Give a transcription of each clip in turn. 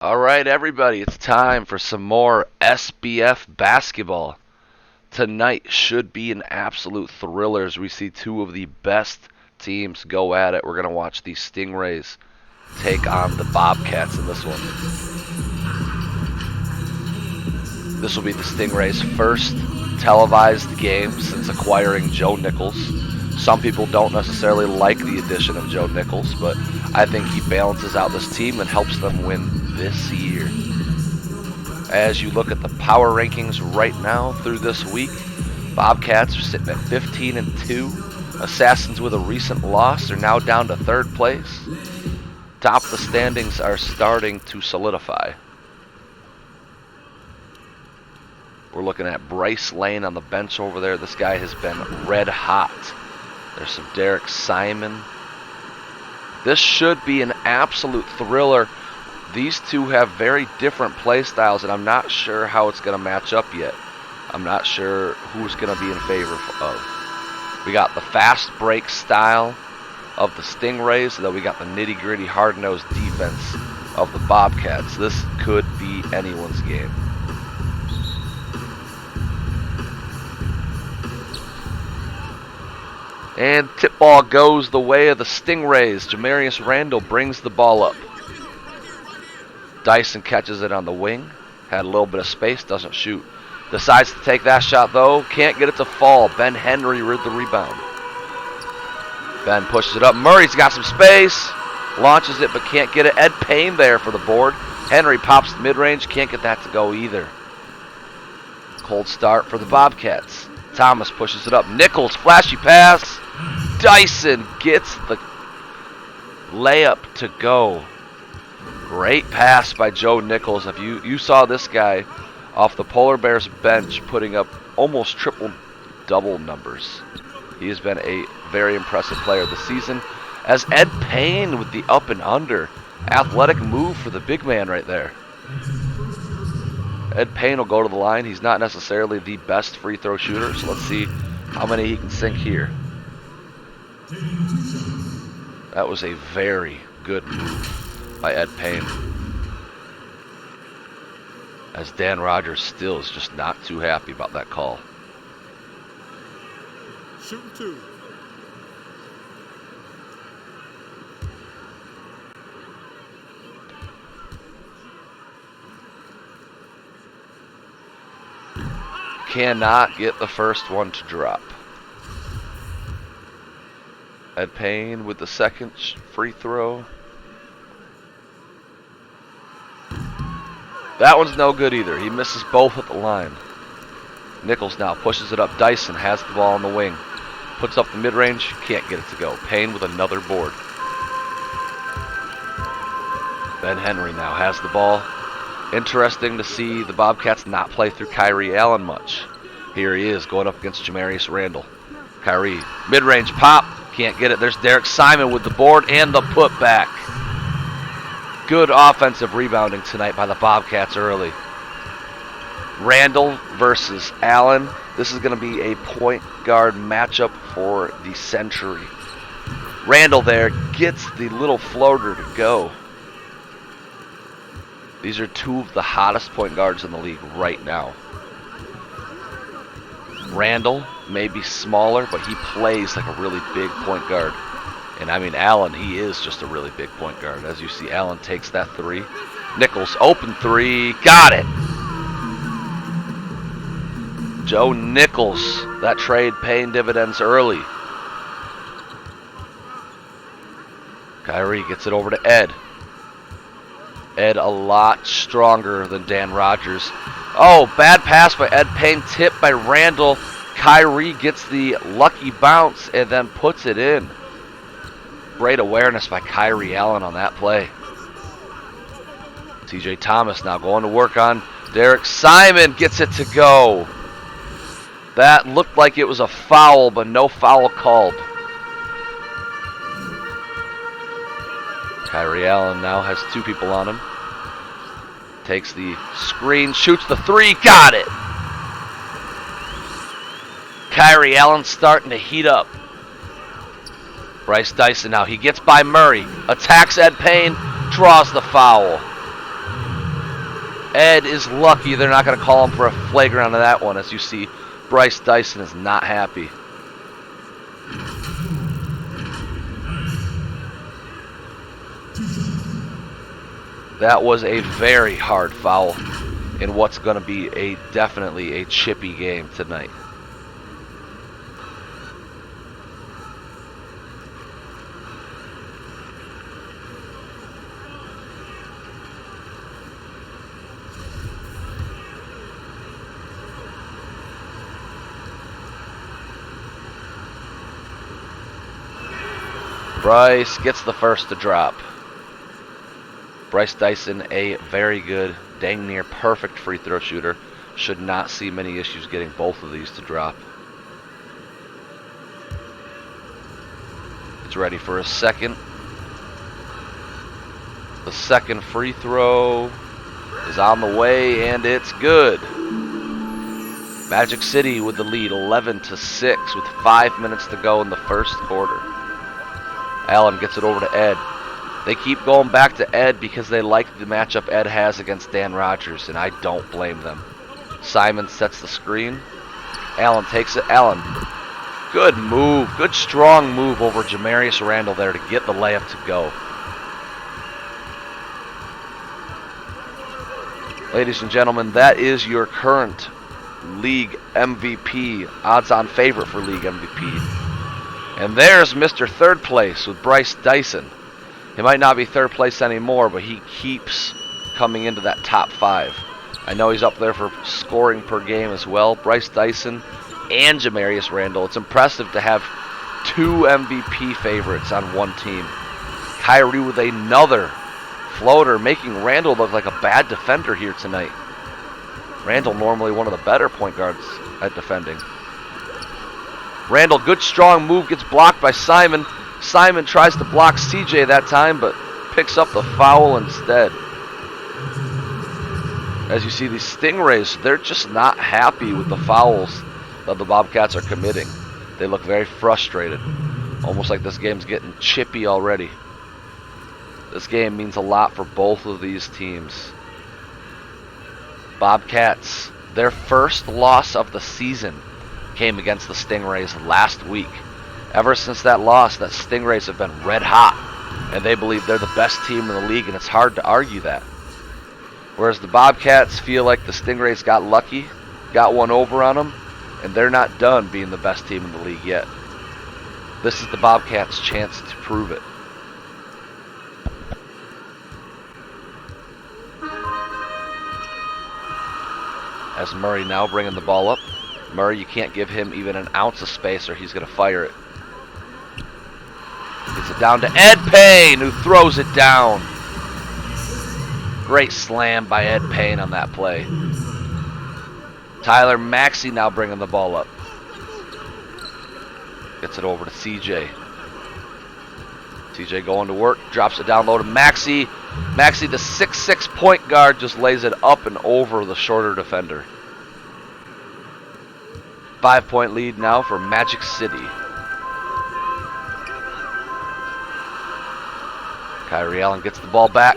All right, everybody, it's time for some more SBF basketball. Tonight should be an absolute thriller as we see two of the best teams go at it. We're going to watch the Stingrays take on the Bobcats in this one. This will be the Stingrays' first televised game since acquiring Joe Nichols. Some people don't necessarily like the addition of Joe Nichols, but I think he balances out this team and helps them win this year. As you look at the power rankings right now through this week, Bobcats are sitting at 15-2. Assassins with a recent loss are now down to third place. Top of the standings are starting to solidify. We're looking at Bryce Lane on the bench over there. This guy has been red hot. There's some Derek Simon. This should be an absolute thriller. These two have very different play styles, and I'm not sure how it's going to match up yet. I'm not sure who's going to be in favor of. We got the fast break style of the Stingrays, and then we got the nitty-gritty, hard-nosed defense of the Bobcats. This could be anyone's game. And tip ball goes the way of the Stingrays. Jamarius Randall brings the ball up. Dyson catches it on the wing. Had a little bit of space, doesn't shoot. Decides to take that shot though. Can't get it to fall. Ben Henry with the rebound. Ben pushes it up. Murray's got some space. Launches it but can't get it. Ed Payne there for the board. Henry pops the mid-range. Can't get that to go either. Cold start for the Bobcats. Thomas pushes it up. Nichols, flashy pass. Dyson gets the layup to go. Great pass by Joe Nichols. If you saw this guy off the Polar Bears bench putting up almost triple-double numbers. He has been a very impressive player this season. As Ed Payne with the up and under. Athletic move for the big man right there. Ed Payne will go to the line. He's not necessarily the best free throw shooter, so let's see how many he can sink here. That was a very good move by Ed Payne. As Dan Rogers still is just not too happy about that call. Shooting two. Cannot get the first one to drop. Ed Payne with the second free throw. That one's no good either. He misses both at the line. Nichols now pushes it up. Dyson has the ball on the wing. Puts up the mid-range. Can't get it to go. Payne with another board. Ben Henry now has the ball. Interesting to see the Bobcats not play through Kyrie Allen much. Here he is going up against Jamarius Randall. Kyrie, mid-range pop. Can't get it. There's Derek Simon with the board and the putback. Good offensive rebounding tonight by the Bobcats early. Randall versus Allen. This is going to be a point guard matchup for the century. Randall there gets the little floater to go. These are two of the hottest point guards in the league right now. Randall may be smaller, but he plays like a really big point guard. And I mean, Allen, he is just a really big point guard. As you see, Allen takes that three. Nichols, open three. Got it. Joe Nichols. That trade paying dividends early. Kyrie gets it over to Ed. Ed a lot stronger than Dan Rogers. Oh, bad pass by Ed Payne. Tipped by Randall. Kyrie gets the lucky bounce and then puts it in. Great awareness by Kyrie Allen on that play. TJ Thomas now going to work on Derek Simon. Gets it to go. That looked like it was a foul, but no foul called. Kyrie Allen now has two people on him. Takes the screen, shoots the three, got it! Kyrie Allen starting to heat up. Bryce Dyson now, he gets by Murray, attacks Ed Payne, draws the foul. Ed is lucky they're not going to call him for a flagrant on that one. As you see, Bryce Dyson is not happy. That was a very hard foul in what's going to be definitely a chippy game tonight. Bryce gets the first to drop. Bryce Dyson, a very good, dang near perfect free throw shooter. Should not see many issues getting both of these to drop. It's ready for a second. The second free throw is on the way, and it's good. Magic City with the lead, 11-6, with 5 minutes to go in the first quarter. Allen gets it over to Ed. They keep going back to Ed because they like the matchup Ed has against Dan Rogers, and I don't blame them. Simon sets the screen. Allen takes it. Allen, good move. Good strong move over Jamarius Randall there to get the layup to go. Ladies and gentlemen, that is your current league MVP, odds-on favorite for league MVP. And there's Mr. Third Place with Bryce Dyson. He might not be third place anymore, but he keeps coming into that top 5. I know he's up there for scoring per game as well. Bryce Dyson and Jamarius Randall. It's impressive to have 2 MVP favorites on one team. Kyrie with another floater, making Randall look like a bad defender here tonight. Randall normally one of the better point guards at defending. Randall, good strong move, gets blocked by Simon. Simon tries to block CJ that time, but picks up the foul instead. As you see, these Stingrays, they're just not happy with the fouls that the Bobcats are committing. They look very frustrated. Almost like this game's getting chippy already. This game means a lot for both of these teams. Bobcats, their first loss of the season came against the Stingrays last week. Ever since that loss, the Stingrays have been red hot, and they believe they're the best team in the league, and it's hard to argue that. Whereas the Bobcats feel like the Stingrays got lucky, got one over on them, and they're not done being the best team in the league yet. This is the Bobcats' chance to prove it. As Murray now bringing the ball up. Murray, you can't give him even an ounce of space or he's going to fire it. Gets it down to Ed Payne, who throws it down. Great slam by Ed Payne on that play. Tyler Maxey now bringing the ball up. Gets it over to CJ. CJ going to work, drops it down low to Maxey. Maxey, the 6'6" point guard, just lays it up and over the shorter defender. 5-point lead now for Magic City. Kyrie Allen gets the ball back.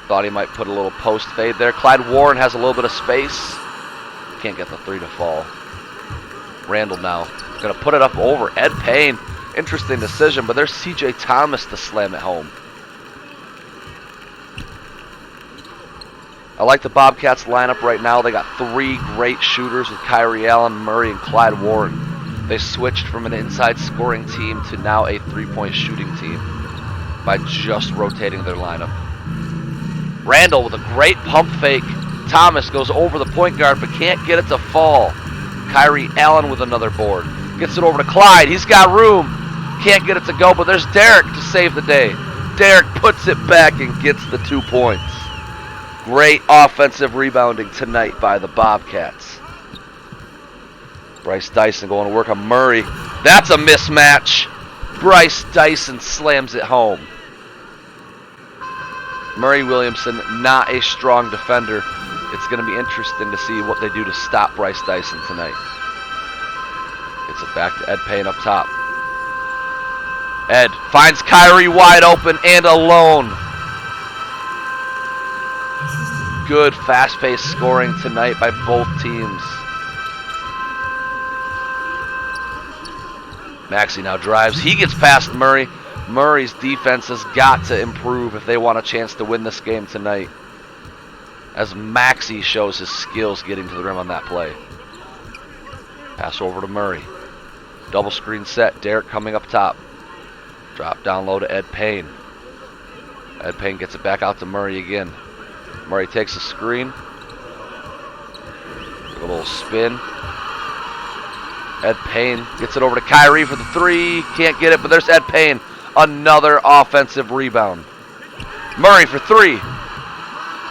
Thought he might put a little post fade there. Clyde Warren has a little bit of space. Can't get the 3 to fall. Randall now going to put it up over Ed Payne. Interesting decision, but there's CJ Thomas to slam it home. I like the Bobcats lineup right now. They got 3 great shooters with Kyrie Allen, Murray, and Clyde Warren. They switched from an inside scoring team to now a 3-point shooting team by just rotating their lineup. Randall with a great pump fake. Thomas goes over the point guard but can't get it to fall. Kyrie Allen with another board. Gets it over to Clyde. He's got room. Can't get it to go, but there's Derek to save the day. Derek puts it back and gets the 2 points. Great offensive rebounding tonight by the Bobcats. Bryce Dyson going to work on Murray. That's a mismatch. Bryce Dyson slams it home. Murray Williamson, not a strong defender. It's going to be interesting to see what they do to stop Bryce Dyson tonight. Gets it back to Ed Payne up top. Ed finds Kyrie wide open and alone. Good fast-paced scoring tonight by both teams. Maxey now drives. He gets past Murray. Murray's defense has got to improve if they want a chance to win this game tonight, as Maxey shows his skills getting to the rim on that play. Pass over to Murray. Double screen set. Derek coming up top. Drop down low to Ed Payne. Ed Payne gets it back out to Murray again. Murray takes a screen. A little spin. Ed Payne gets it over to Kyrie for the three. Can't get it, but there's Ed Payne. Another offensive rebound. Murray for three.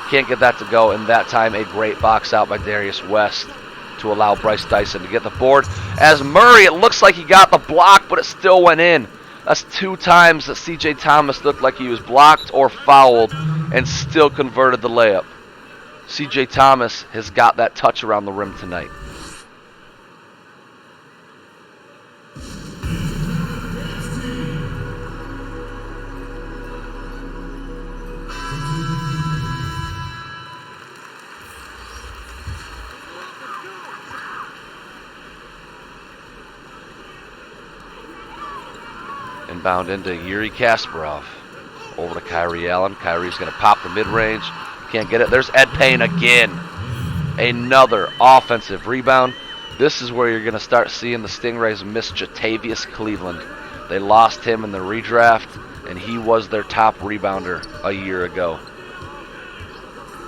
Can't get that to go, and that time a great box out by Darius West to allow Bryce Dyson to get the board. As Murray, it looks like he got the block, but it still went in. That's 2 times that C.J. Thomas looked like he was blocked or fouled and still converted the layup. C.J. Thomas has got that touch around the rim tonight. Inbound into Yuri Kasparov. Over to Kyrie Allen. Kyrie's going to pop the mid-range. Can't get it. There's Ed Payne again. Another offensive rebound. This is where you're going to start seeing the Stingrays miss Jatavius Cleveland. They lost him in the redraft, and he was their top rebounder a year ago.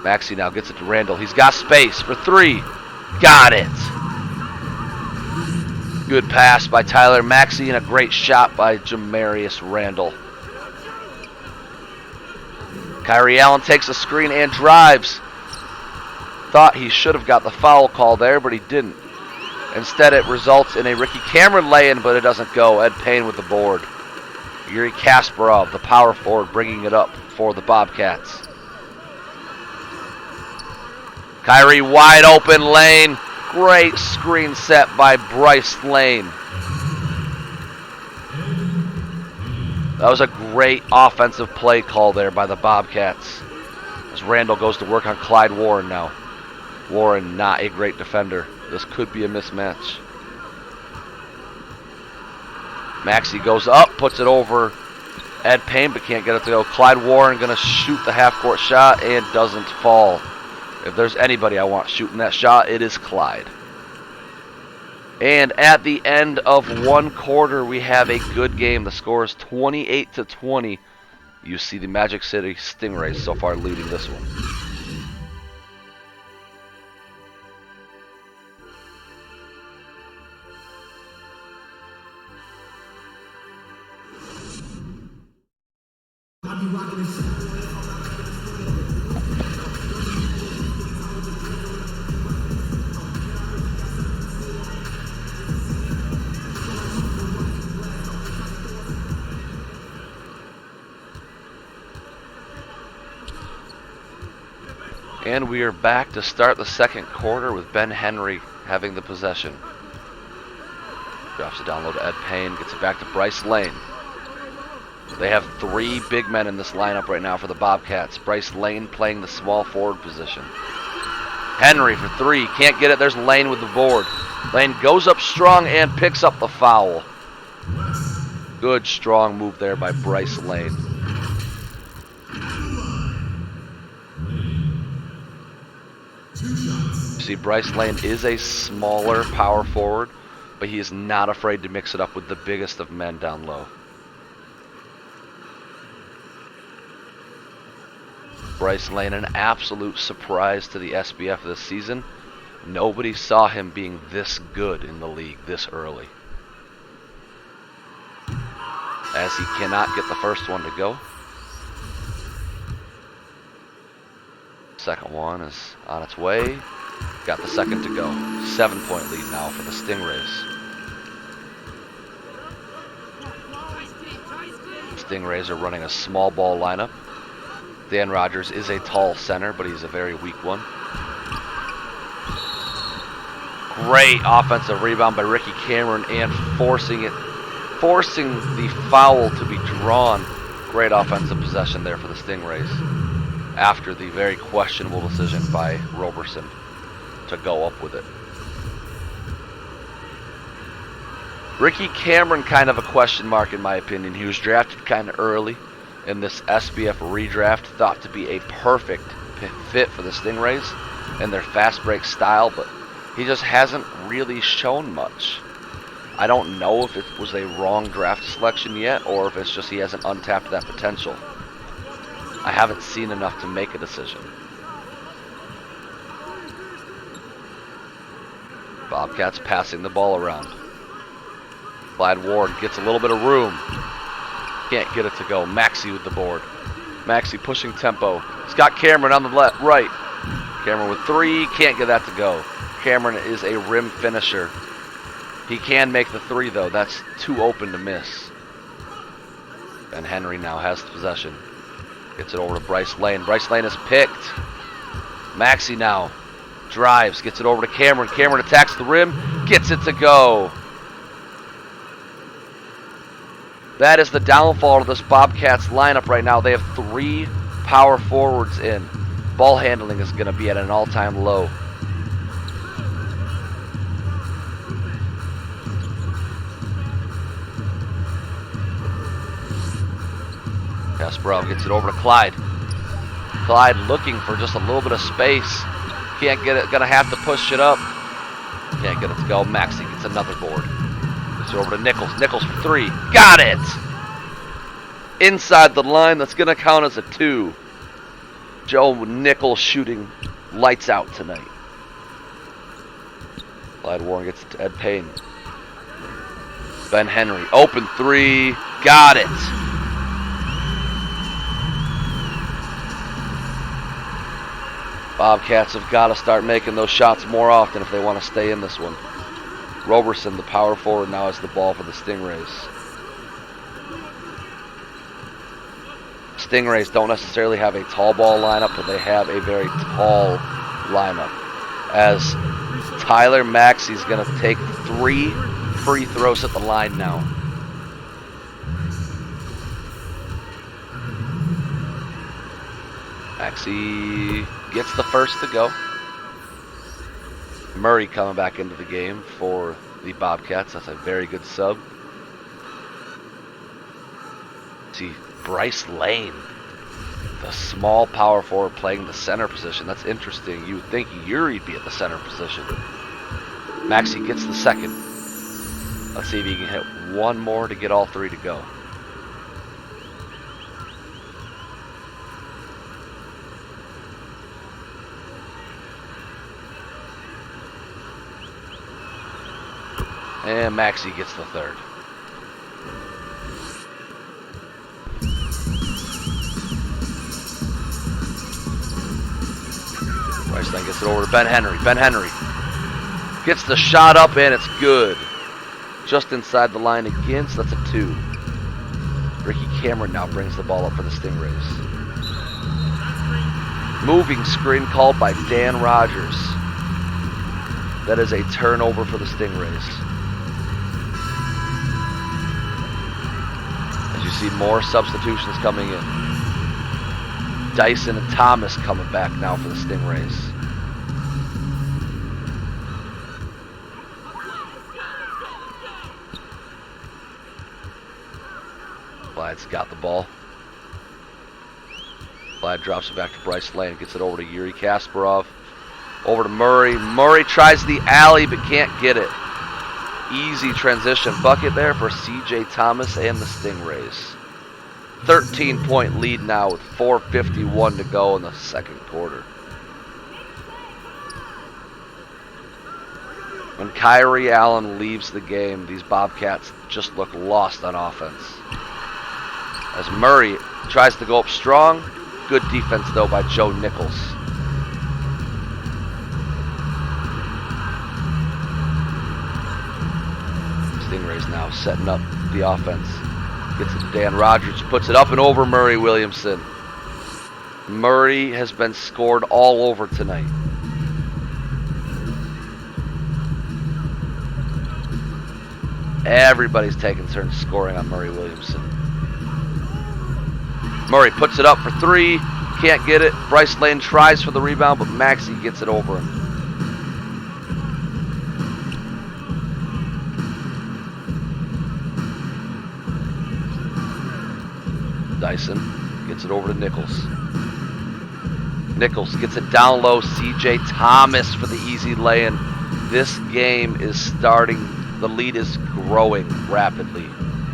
Maxey now gets it to Randall. He's got space for three. Got it. Good pass by Tyler Maxey and a great shot by Jamarius Randall. Kyrie Allen takes a screen and drives. Thought he should have got the foul call there, but he didn't. Instead, it results in a Ricky Cameron lay-in, but it doesn't go. Ed Payne with the board. Yuri Kasparov, the power forward, bringing it up for the Bobcats. Kyrie wide open lane. Great screen set by Bryce Lane. That was a great offensive play call there by the Bobcats, as Randall goes to work on Clyde Warren now. Warren not a great defender. This could be a mismatch. Maxey goes up, puts it over Ed Payne, but can't get it to go. Clyde Warren going to shoot the half-court shot and doesn't fall. If there's anybody I want shooting that shot, it is Clyde. And at the end of one quarter, we have a good game. The score is 28-20. You see the Magic City Stingrays so far leading this one. And we are back to start the second quarter with Ben Henry having the possession. Drops it down low to Ed Payne, gets it back to Bryce Lane. They have 3 big men in this lineup right now for the Bobcats. Bryce Lane playing the small forward position. Henry for 3, can't get it. There's Lane with the board. Lane goes up strong and picks up the foul. Good strong move there by Bryce Lane. See, Bryce Lane is a smaller power forward, but he is not afraid to mix it up with the biggest of men down low. Bryce Lane, an absolute surprise to the SBF this season. Nobody saw him being this good in the league this early, as he cannot get the first one to go. Second one is on its way. Got the second to go. 7-point lead now for the Stingrays. Stingrays are running a small ball lineup. Dan Rogers is a tall center, but he's a very weak one. Great offensive rebound by Ricky Cameron and forcing the foul to be drawn. Great offensive possession there for the Stingrays. after the very questionable decision by Roberson to go up with it. Ricky Cameron, kind of a question mark in my opinion. He was drafted kind of early in this SBF redraft, thought to be a perfect fit for the Stingrays and their fast break style, but he just hasn't really shown much. I don't know if it was a wrong draft selection yet, or if it's just he hasn't untapped that potential. I haven't seen enough to make a decision. Bobcats passing the ball around. Clyde Ward gets a little bit of room. Can't get it to go. Maxey with the board. Maxey pushing tempo. He's got Cameron on the left, right. Cameron with 3. Can't get that to go. Cameron is a rim finisher. He can make the 3 though. That's too open to miss. Ben Henry now has the possession. Gets it over to Bryce Lane. Bryce Lane is picked. Maxey now drives. Gets it over to Cameron. Cameron attacks the rim. Gets it to go. That is the downfall of this Bobcats lineup right now. They have 3 power forwards in. Ball handling is going to be at an all-time low. Kasparov gets it over to Clyde. Clyde looking for just a little bit of space. Can't get it. Gonna have to push it up. Can't get it to go. Maxey gets another board. Gets it over to Nichols. Nichols for 3. Got it! Inside the line. That's gonna count as a 2. Joe Nichols shooting lights out tonight. Clyde Warren gets it to Ed Payne. Ben Henry. Open 3. Got it! Bobcats have got to start making those shots more often if they want to stay in this one. Roberson, the power forward, now has the ball for the Stingrays. Stingrays don't necessarily have a tall ball lineup, but they have a very tall lineup. As Tyler Maxey's going to take 3 free throws at the line now. Maxey gets the first to go. Murray coming back into the game for the Bobcats. That's a very good sub. See, Bryce Lane, the small power forward playing the center position. That's interesting. You would think Yuri'd be at the center position. Maxey gets the second. Let's see if he can hit one more to get all 3 to go. And Maxey gets the third. Bryce then gets it over to Ben Henry. Ben Henry gets the shot up and it's good. Just inside the line again, so that's a 2. Ricky Cameron now brings the ball up for the Stingrays. Moving screen called by Dan Rogers. That is a turnover for the Stingrays. You see more substitutions coming in. Dyson and Thomas coming back now for the Stingrays. Clyde's got the ball. Clyde drops it back to Bryce Lane. Gets it over to Yuri Kasparov. Over to Murray. Murray tries the alley but can't get it. Easy transition bucket there for CJ Thomas and the Stingrays. 13-point lead now with 4:51 to go in the second quarter. When Kyrie Allen leaves the game, these Bobcats just look lost on offense. As Murray tries to go up strong, good defense though by Joe Nichols. Stingrays now setting up the offense. Gets it to Dan Rogers, puts it up and over Murray Williamson. Murray has been scored all over tonight. Everybody's taking turns scoring on Murray Williamson. Murray puts it up for 3, can't get it. Bryce Lane tries for the rebound, but Maxey gets it over him. Dyson gets it over to Nichols. Nichols gets it down low. C.J. Thomas for the easy lay-in. This game is starting. The lead is growing rapidly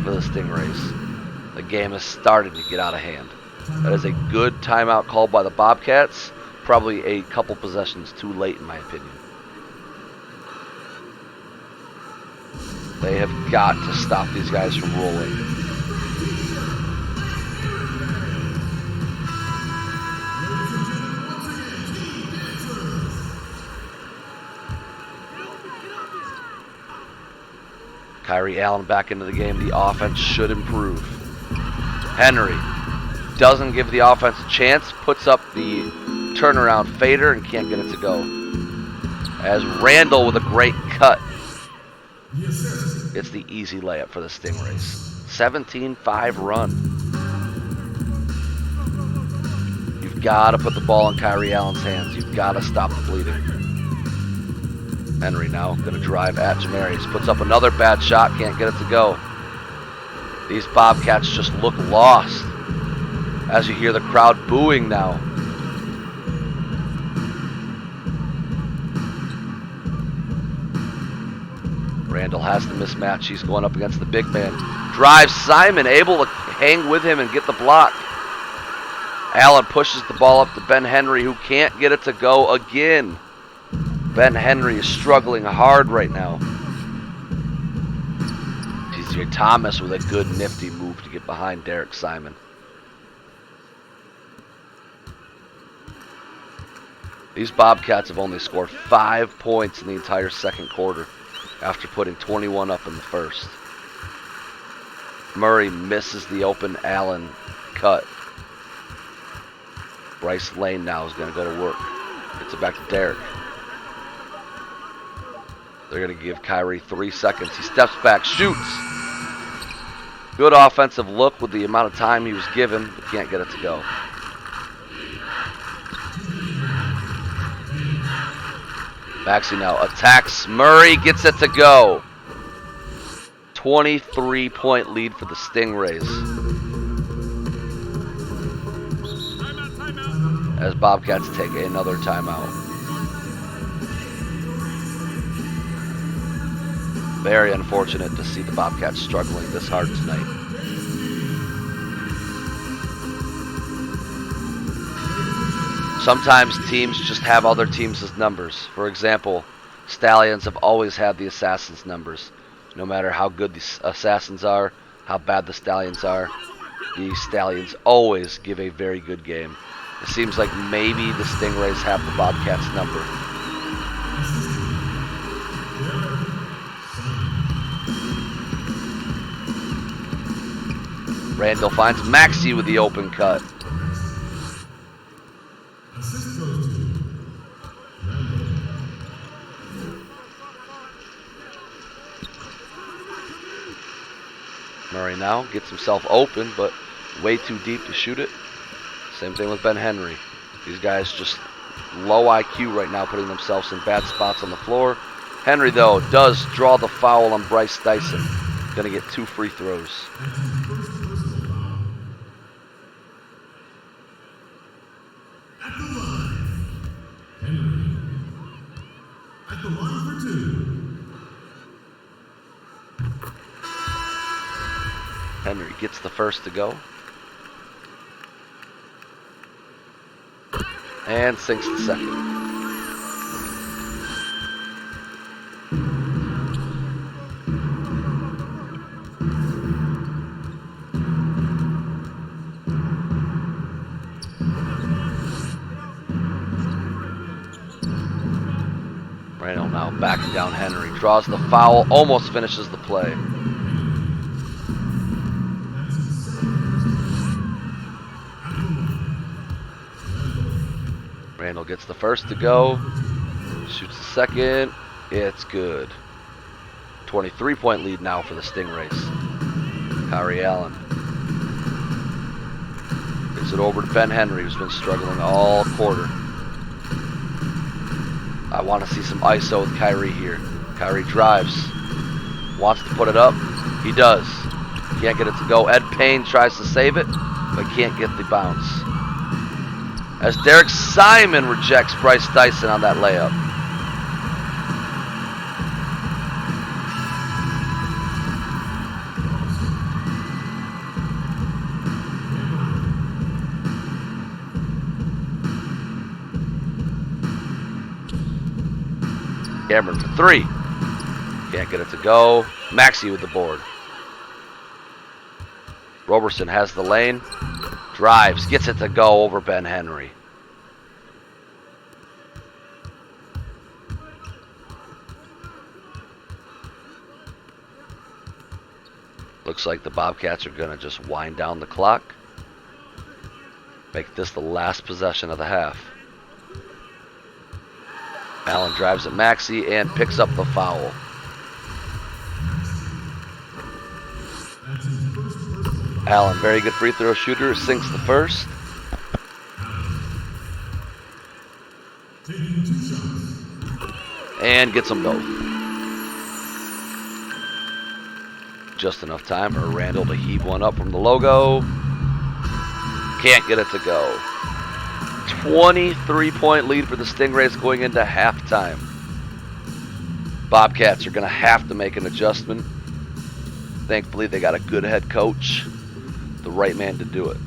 for the Stingrays. The game is starting to get out of hand. That is a good timeout called by the Bobcats. Probably a couple possessions too late, in my opinion. They have got to stop these guys from rolling. Kyrie Allen back into the game. The offense should improve. Henry doesn't give the offense a chance. Puts up the turnaround fader and can't get it to go. As Randall with a great cut. It's the easy layup for the Stingrays. 17-5 run. You've got to put the ball in Kyrie Allen's hands. You've got to stop the bleeding. Henry now going to drive at Jamarius. Puts up another bad shot. Can't get it to go. These Bobcats just look lost as you hear the crowd booing now. Randall has the mismatch. He's going up against the big man. Drives Simon, able to hang with him and get the block. Allen pushes the ball up to Ben Henry, who can't get it to go again. Ben Henry is struggling hard right now. T.J. Thomas with a good nifty move to get behind Derek Simon. These Bobcats have only scored 5 points in the entire second quarter after putting 21 up in the first. Murray misses the open Allen cut. Bryce Lane now is going to go to work. Gets it back to Derek. They're going to give Kyrie 3 seconds. He steps back, shoots. Good offensive look with the amount of time he was given, but can't get it to go. Maxey now attacks. Murray gets it to go. 23-point lead for the Stingrays. As Bobcats take another timeout. Very unfortunate to see the Bobcats struggling this hard tonight. Sometimes teams just have other teams' numbers. For example, Stallions have always had the Assassins' numbers. No matter how good the Assassins are, how bad the Stallions are, the Stallions always give a very good game. It seems like maybe the Stingrays have the Bobcats' number. Randall finds Maxey with the open cut. Murray now gets himself open, but way too deep to shoot it. Same thing with Ben Henry. These guys just low IQ right now, putting themselves in bad spots on the floor. Henry, though, does draw the foul on Bryce Dyson. Going to get 2 free throws. At the line, Henry. At the line for 2. Henry gets the first to go. And sinks the second. Randall now backing down Henry. Draws the foul, almost finishes the play. Randall gets the first to go. Shoots the second. It's good. 23-point lead now for the Stingrays. Kyrie Allen is Gives it over to Ben Henry, who's been struggling all quarter. I want to see some ISO with Kyrie here. Kyrie drives. Wants to put it up. He does. Can't get it to go. Ed Payne tries to save it, but can't get the bounce. As Derek Simon rejects Bryce Dyson on that layup. Cameron for three. Can't get it to go. Maxey with the board. Roberson has the lane. Drives. Gets it to go over Ben Henry. Looks like the Bobcats are going to just wind down the clock. Make this the last possession of the half. Allen drives at Maxey and picks up the foul. Allen, very good free throw shooter, sinks the first. And gets them both. Just enough time for Randall to heave one up from the logo. Can't get it to go. 23-point lead for the Stingrays going into halftime. Bobcats are going to have to make an adjustment. Thankfully, they got a good head coach, the right man to do it.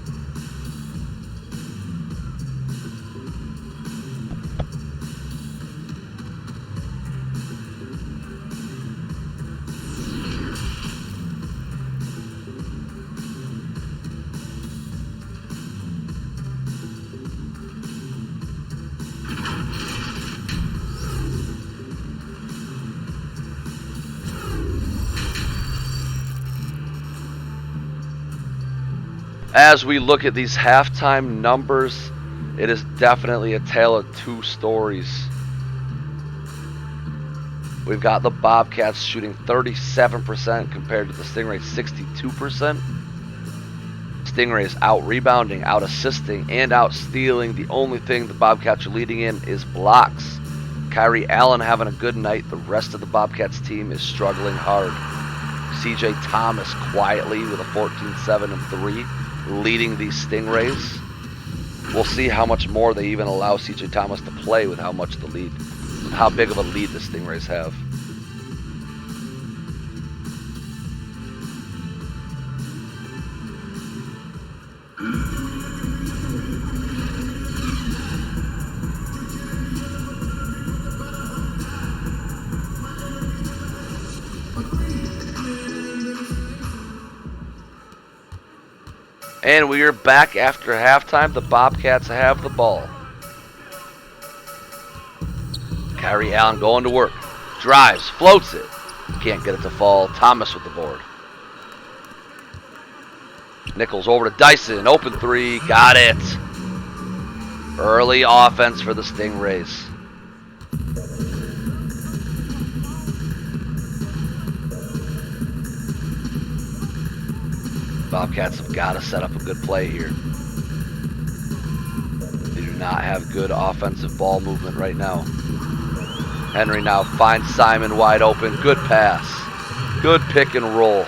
As we look at these halftime numbers, it is definitely a tale of two stories. We've got the Bobcats shooting 37% compared to the Stingrays 62%. Stingrays out rebounding, out assisting, and out stealing. The only thing the Bobcats are leading in is blocks. Kyrie Allen having a good night. The rest of the Bobcats team is struggling hard. CJ Thomas quietly with a 14-7 and 3. Leading these Stingrays. We'll see how much more they even allow CJ Thomas to play with how much the lead, how big of a lead the Stingrays have. And we are back after halftime. The Bobcats have the ball. Kyrie Allen going to work. Drives, floats it. Can't get it to fall. Thomas with the board. Nichols over to Dyson. Open three. Got it. Early offense for the Stingrays. Bobcats have got to set up a good play here. They do not have good offensive ball movement right now. Henry now finds Simon wide open. Good pass. Good pick and roll.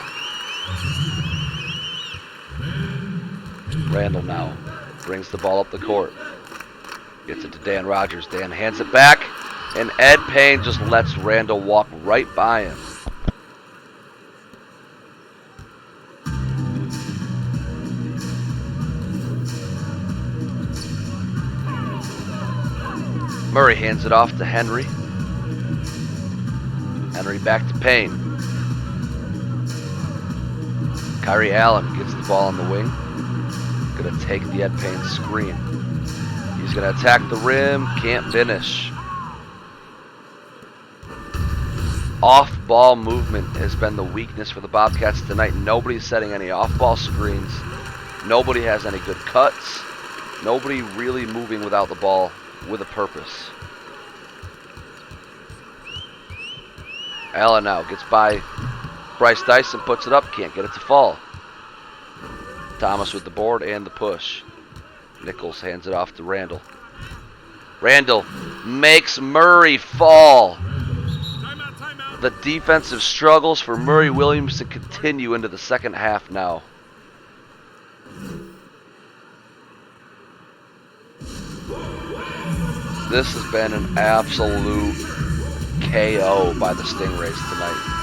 Randall now brings the ball up the court. Gets it to Dan Rogers. Dan hands it back. And Ed Payne just lets Randall walk right by him. Murray hands it off to Henry. Henry back to Payne. Kyrie Allen gets the ball on the wing. Gonna take the Ed Payne screen. He's gonna attack the rim. Can't finish. Off-ball movement has been the weakness for the Bobcats tonight. Nobody's setting any off-ball screens. Nobody has any good cuts. Nobody really moving without the ball with a purpose. Allen now gets by Bryce Dyson, puts it up, can't get it to fall. Thomas with the board and the push. Nichols hands it off to Randall. Randall makes Murray fall. The defensive struggles for Murray Williams to continue into the second half now. This has been an absolute KO by the Stingrays tonight.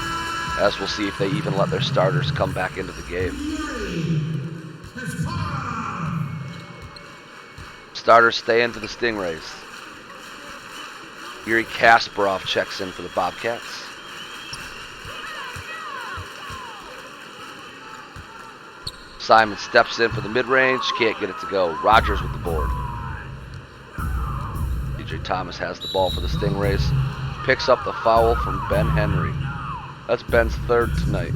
As we'll see if they even let their starters come back into the game. Starters stay in for the Stingrays. Yuri Kasparov checks in for the Bobcats. Simon steps in for the mid-range, can't get it to go. Rogers with the board. DJ Thomas has the ball for the Stingrays. Picks up the foul from Ben Henry. That's Ben's third tonight.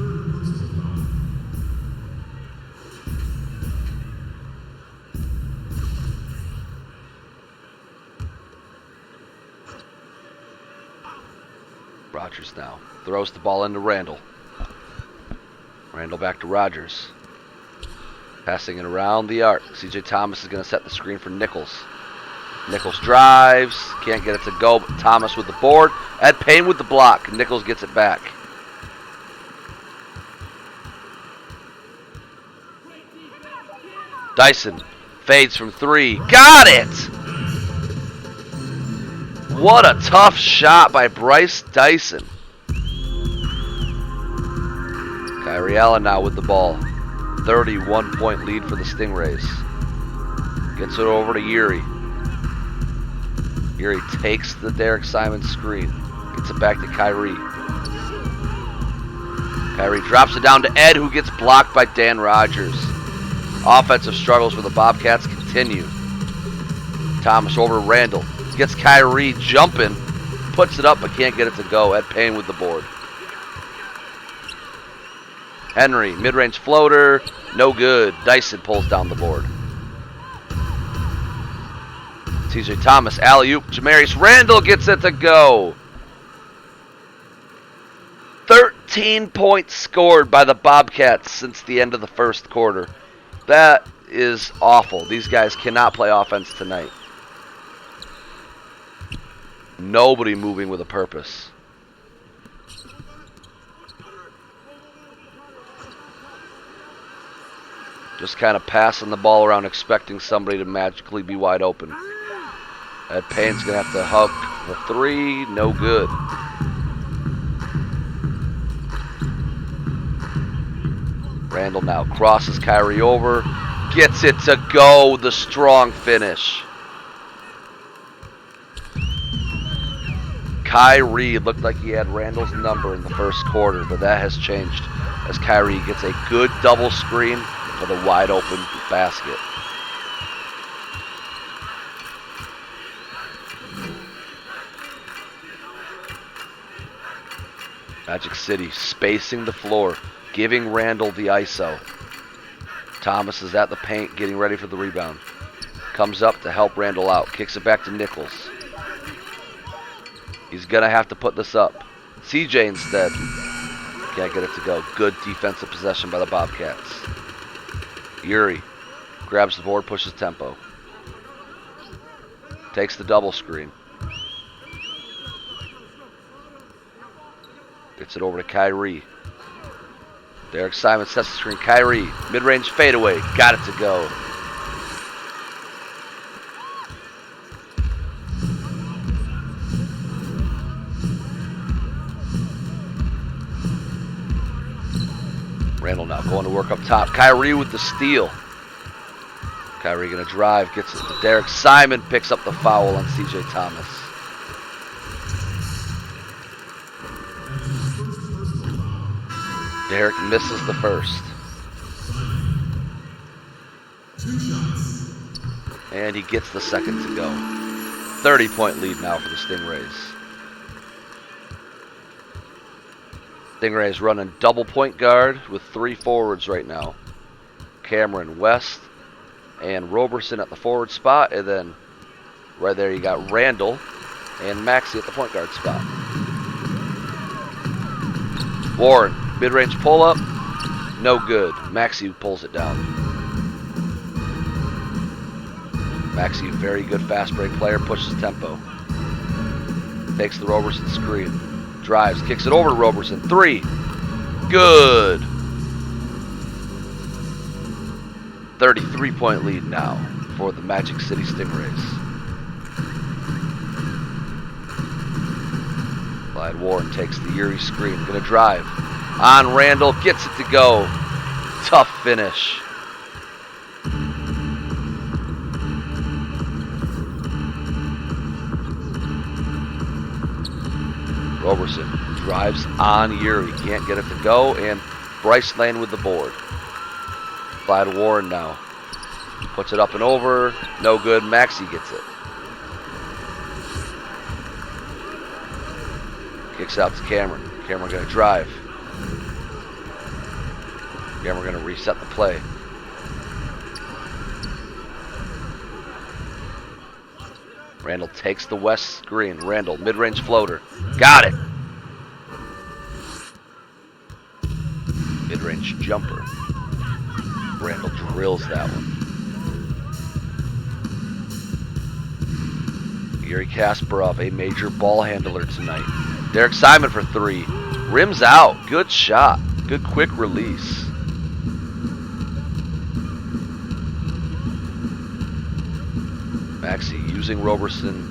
Rogers now throws the ball into Randall. Randall back to Rogers. Passing it around the arc. CJ Thomas is going to set the screen for Nichols. Nichols drives. Can't get it to go, but Thomas with the board. Ed Payne with the block. Nichols gets it back. Dyson fades from three. Got it! What a tough shot by Bryce Dyson. Kyrie Allen now with the ball. 31-point lead for the Stingrays. Gets it over to Yuri. Yuri takes the Derek Simon screen. Gets it back to Kyrie. Kyrie drops it down to Ed, who gets blocked by Dan Rogers. Offensive struggles for the Bobcats continue. Thomas over to Randall. Gets Kyrie jumping. Puts it up but can't get it to go. Ed Payne with the board. Henry, mid-range floater. No good. Dyson pulls down the board. TJ Thomas, alley-oop. Jamarius Randall gets it to go. 13 points scored by the Bobcats since the end of the first quarter. That is awful. These guys cannot play offense tonight. Nobody moving with a purpose. Just kind of passing the ball around, expecting somebody to magically be wide open. Ed Payne's going to have to hook the three. No good. Randall now crosses Kyrie over. Gets it to go. The strong finish. Kyrie looked like he had Randall's number in the first quarter, but that has changed as Kyrie gets a good double screen for the wide open basket. Magic City spacing the floor, giving Randall the ISO. Thomas is at the paint getting ready for the rebound. Comes up to help Randall out. Kicks it back to Nichols. He's going to have to put this up. CJ instead. Can't get it to go. Good defensive possession by the Bobcats. Yuri grabs the board, pushes tempo. Takes the double screen. Gets it over to Kyrie. Derek Simon sets the screen. Kyrie, mid-range fadeaway. Got it to go. Randall now going to work up top. Kyrie with the steal. Kyrie going to drive. Gets it to Derek Simon. Picks up the foul on CJ Thomas. Derek misses the first. And he gets the second to go. 30-point lead now for the Stingrays. Stingrays running double point guard with three forwards right now. Cameron West and Roberson at the forward spot. And then right there you got Randall and Maxey at the point guard spot. Warren, mid-range pull-up. No good. Maxey pulls it down. Maxie, very good fast break player, pushes tempo. Takes the Roberson screen. Drives, kicks it over to Roberson. 3. Good. 33-point lead now for the Magic City Stingrays. Clyde Warren takes the Erie screen. Gonna drive. On Randall, gets it to go. Tough finish. Roberson drives on Uri. Can't get it to go, and Bryce Lane with the board. Clyde Warren now. Puts it up and over. No good. Maxie gets it. Kicks out to Cameron. Cameron going to drive. Cameron going to reset the play. Randall takes the west screen. Randall, mid-range floater. Got it. Mid-range jumper. Randall drills that one. Yuri Kasparov, a major ball handler tonight. Derek Simon for 3. Rims out. Good shot. Good quick release. Maxie using Roberson.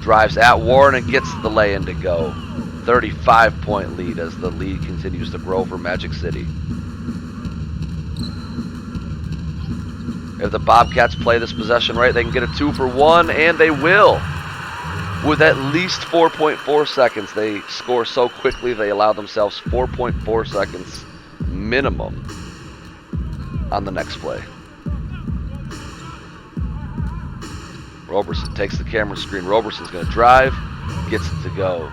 Drives at Warren and gets the lay-in to go. 35-point lead as the lead continues to grow for Magic City. If the Bobcats play this possession right, they can get a 2 for 1, and they will. With at least 4.4 seconds, they score so quickly they allow themselves 4.4 seconds minimum on the next play. Roberson takes the camera screen. Roberson's going to drive, gets it to go.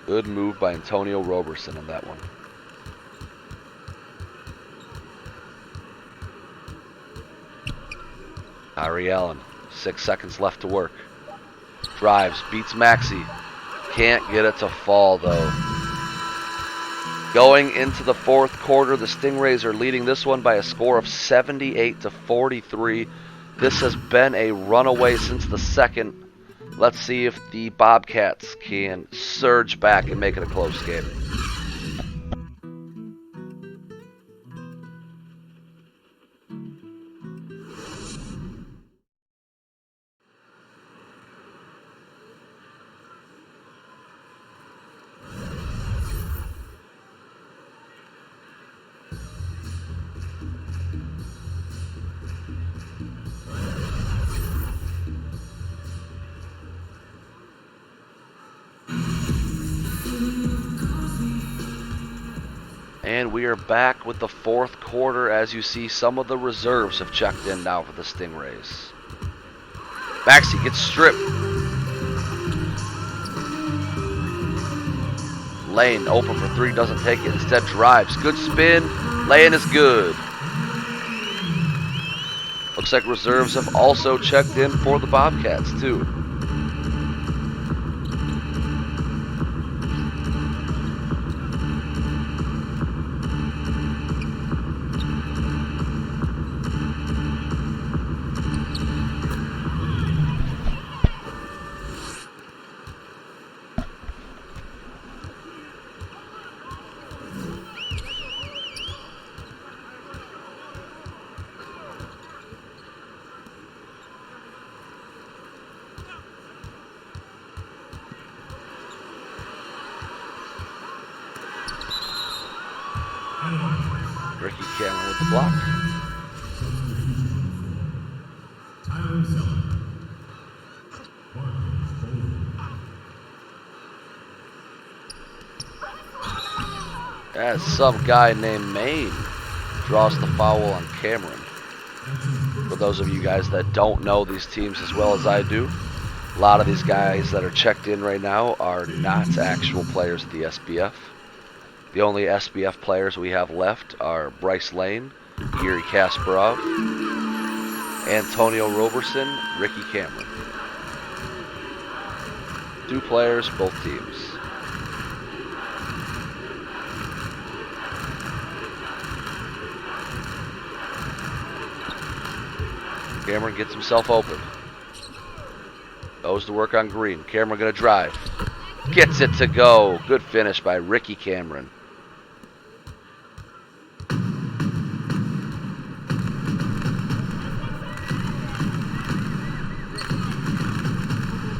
Good move by Antonio Roberson on that one. Ari Allen, 6 seconds left to work. Drives, beats Maxie. Can't get it to fall though. Going into the fourth quarter, the Stingrays are leading this one by a score of 78-43. This has been a runaway since the second. Let's see if the Bobcats can surge back and make it a close game. And we are back with the fourth quarter. As you see, some of the reserves have checked in now for the Stingrays. Maxie gets stripped. Lane open for 3, doesn't take it. Instead drives. Good spin. Lane is good. Looks like reserves have also checked in for the Bobcats too. Ricky Cameron with the block. As some guy named Maine draws the foul on Cameron. For those of you guys that don't know these teams as well as I do, a lot of these guys that are checked in right now are not actual players of the SBF. The only SBF players we have left are Bryce Lane, Yuri Kasparov, Antonio Roberson, Ricky Cameron. 2 players, both teams. Cameron gets himself open. Goes to work on green. Cameron going to drive. Gets it to go. Good finish by Ricky Cameron.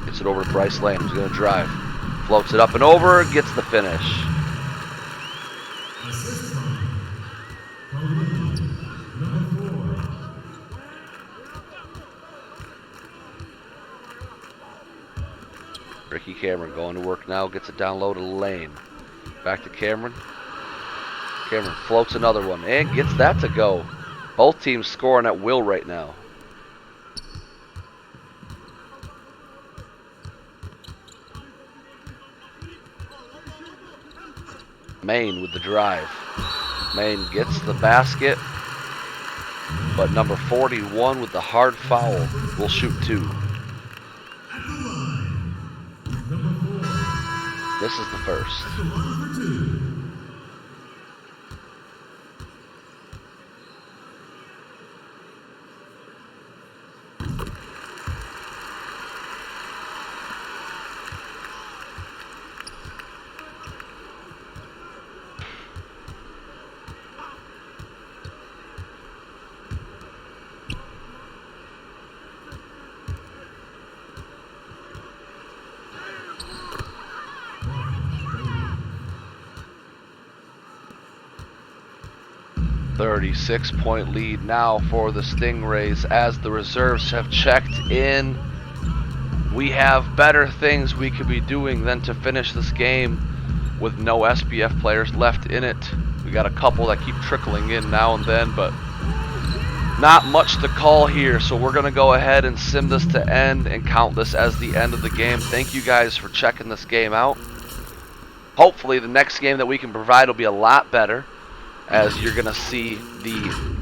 Gets it over to Bryce Lane, who's going to drive. Floats it up and over. Gets the finish. Assist from number 4. Ricky Cameron going to work now. Gets it down low to Lane. Back to Cameron. Cameron floats another one and gets that to go. Both teams scoring at will right now. Maine with the drive. Maine gets the basket, but number 41 with the hard foul will shoot 2. At the line, number 4. This is the first. At the line for 2. .6 lead now for the Stingrays as the reserves have checked in. We have better things we could be doing than to finish this game with no SPF players left in it. We got a couple that keep trickling in now and then, but not much to call here, so we're going to go ahead and sim this to end and count this as the end of the game. Thank you guys for checking this game out. Hopefully the next game that we can provide will be a lot better, as you're going to see the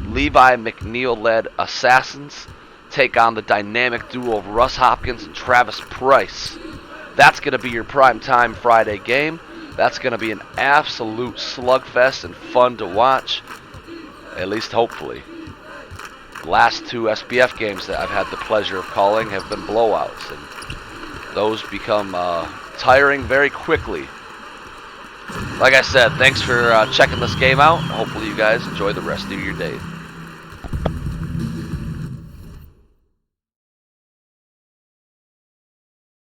Levi McNeil-led Assassins take on the dynamic duo of Russ Hopkins and Travis Price. That's going to be your primetime Friday game. That's going to be an absolute slugfest and fun to watch, at least hopefully. The last 2 SPF games that I've had the pleasure of calling have been blowouts, and those become tiring very quickly. Like I said, thanks for checking this game out. Hopefully you guys enjoy the rest of your day.